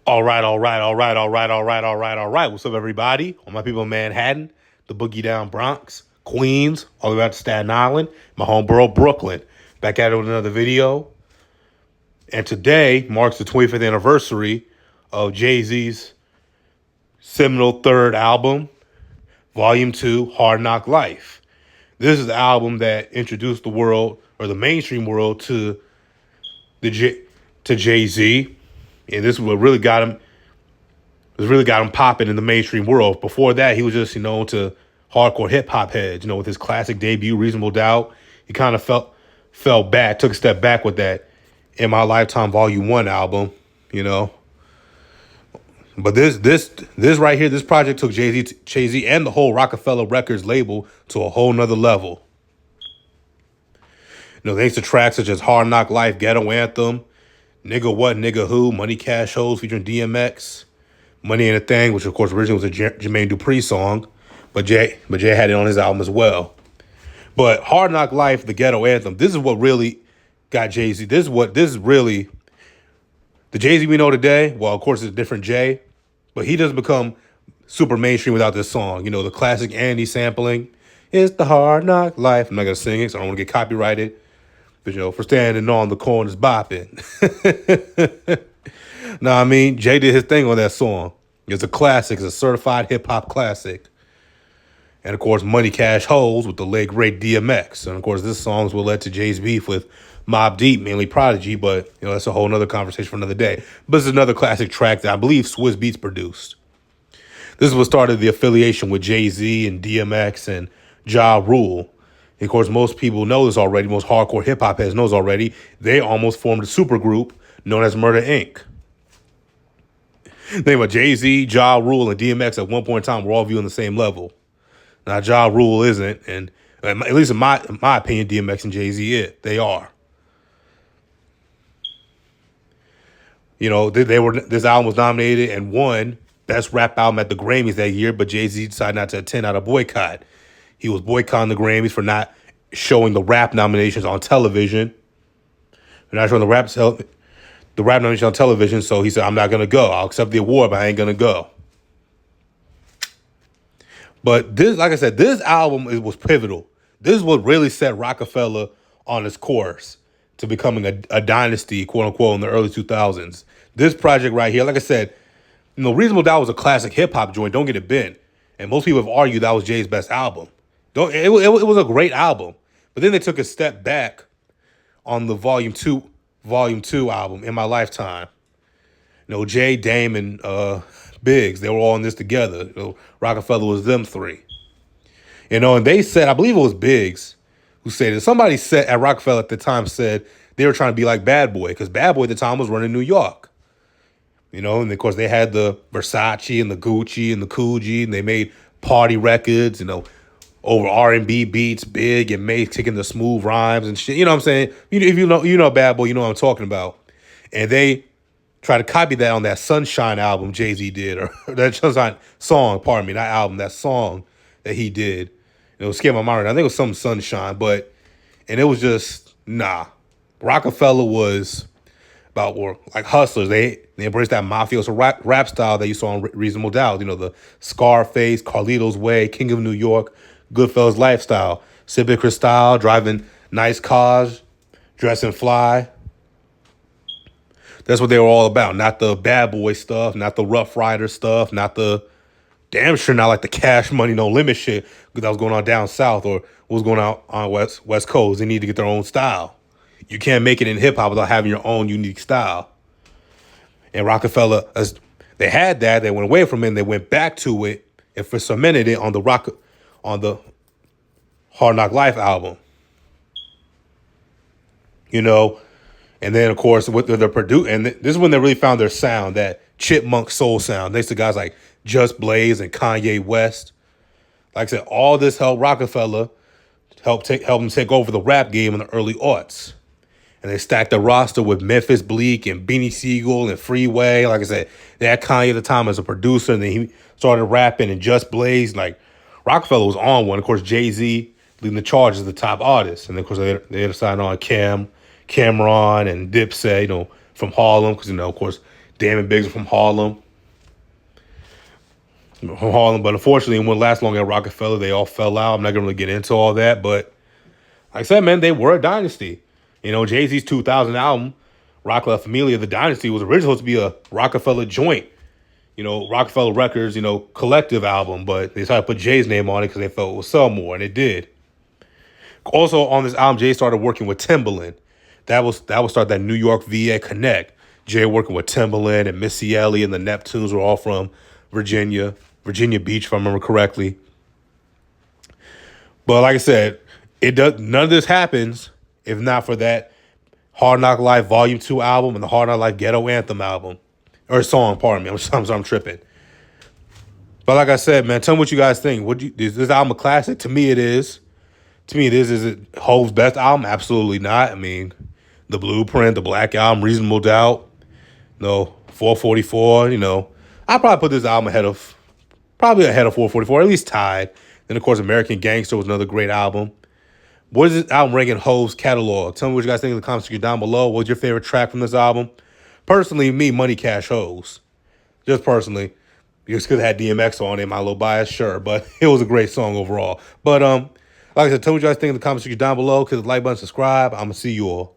All right, all right, all right, all right, all right, all right, all right. What's up, everybody? All my people in Manhattan, the Boogie Down Bronx, Queens, all the way out to Staten Island, my home borough, Brooklyn. Back at it with another video. And today marks the 25th anniversary of Jay-Z's seminal third album, Volume 2, Hard Knock Life. This is the album that introduced the world, or the mainstream world, the J- to Jay-Z. And this is what really got him popping in the mainstream world. Before that, he was just, to hardcore hip hop heads, with his classic debut, Reasonable Doubt. He kind of fell back, took a step back with that in My Lifetime Volume 1 album, you know. But this right here, this project took Jay-Z and the whole Rockefeller Records label to a whole nother level. Thanks to tracks such as Hard Knock Life, Ghetto Anthem, Nigga What, Nigga Who, Money Cash Hoes featuring DMX, Money Ain't a Thing, which of course originally was a Jermaine Dupri song, but Jay had it on his album as well. But Hard Knock Life, the Ghetto Anthem, this is what really got Jay-Z. This is really the Jay-Z we know today. Well, of course, it's a different Jay, but he doesn't become super mainstream without this song. The classic Andy sampling. It's the Hard Knock Life. I'm not gonna sing it, so I don't want to get copyrighted. But for standing on the corners bopping. Nah, I mean, Jay did his thing on that song. It's a classic. It's a certified hip-hop classic. And, of course, Money Cash Holes with the late great DMX. And, of course, this song's what led to Jay's beef with Mobb Deep, mainly Prodigy. But, that's a whole nother conversation for another day. But this is another classic track that I believe Swizz Beatz produced. This is what started the affiliation with Jay-Z and DMX and Ja Rule. And, of course, most people know this already. Most hardcore hip-hop heads knows already. They almost formed a supergroup known as Murder, Inc. Think about Jay-Z, Ja Rule, and DMX at one point in time were all viewing the same level. Now Ja Rule isn't, and at least in my opinion, DMX and Jay-Z they are. This album was nominated and won Best Rap Album at the Grammys that year, but Jay-Z decided not to attend out of boycott. He was boycotting the Grammys for not showing the rap nominations on television. They're not showing the rap nomination on television, so he said, I'm not going to go. I'll accept the award, but I ain't going to go. But this, like I said, this album was pivotal. This is what really set Rockefeller on his course to becoming a dynasty, quote unquote, in the early 2000s. This project right here, like I said, Reasonable Doubt was a classic hip hop joint. Don't get it bent. And most people have argued that was Jay's best album. It was a great album. But then they took a step back on the Volume 2 album, In My Lifetime. Jay, Dame, and Biggs, they were all in this together. Rockefeller was them three. And they said, I believe it was Biggs who said it. Somebody said at Rockefeller at the time said they were trying to be like Bad Boy, because Bad Boy at the time was running New York. And of course they had the Versace and the Gucci and the Coogee, and they made party records, over R&B beats, Big and Mace kicking the smooth rhymes and shit. You know what I'm saying? If you know Bad Boy, you know what I'm talking about. And they try to copy that on that Sunshine album Jay-Z did, or that Sunshine song, pardon me, not album, that song that he did. It was scared my mind. I think it was some Sunshine, and it was just, nah. Rockefeller was about like hustlers. They embraced that mafioso rap style that you saw in Reasonable Doubt. The Scarface, Carlito's Way, King of New York, Goodfellas lifestyle, sipping Cristal, driving nice cars, dressing fly. That's what they were all about. Not the Bad Boy stuff, not the Rough Rider stuff, not the damn sure not like the Cash Money No Limit shit that was going on down south or what was going on West Coast. They need to get their own style. You can't make it in hip hop without having your own unique style. And Rockefeller, they had that. They went away from it and they went back to it and cemented it on the Hard Knock Life album. And then, of course, what they're producing, and this is when they really found their sound, that chipmunk soul sound. Thanks to guys like Just Blaze and Kanye West. Like I said, all this helped Rockefeller help him take over the rap game in the early aughts. And they stacked the roster with Memphis Bleak and Beanie Siegel and Freeway. Like I said, they had Kanye at the time as a producer, and then he started rapping and Just Blaze. Like, Rockefeller was on one. Of course, Jay-Z leading the charge as the top artist. And, of course, they decided on Cameron and Dipset, from Harlem, because, of course, Damon Biggs from Harlem. But unfortunately, it wouldn't last long at Rockefeller. They all fell out. I'm not gonna really get into all that, but like I said, man, they were a dynasty. You know, Jay-Z's 2000 album, Rock La Familia, the Dynasty, was originally supposed to be a Rockefeller joint. You know, Rockefeller Records, collective album, but they decided to put Jay's name on it because they felt it would sell more, and it did. Also on this album, Jay started working with Timbaland. That would start that New York VA connect. Jay working with Timbaland and Missy Elliott and the Neptunes were all from Virginia Beach, if I remember correctly. But like I said, it does none of this happens if not for that Hard Knock Life Volume 2 album and the Hard Knock Life Ghetto Anthem album. Or song, pardon me. I'm tripping. But like I said, man, tell me what you guys think. Is this album a classic? To me, it is. To me, it is. Is it Hove's best album? Absolutely not. I mean, The Blueprint, The Black Album, Reasonable Doubt, 444, I'd probably put this album ahead of 444, at least tied. Then, of course, American Gangster was another great album. What is this album ranking Hove's catalog? Tell me what you guys think in the comments section down below. What's your favorite track from this album? Personally, me, Money Cash Hoes. Just personally. Just because it had DMX on it, my little bias, sure. But it was a great song overall. But like I said, tell me what you guys think in the comments section down below. Click the like button, subscribe. I'm going to see you all.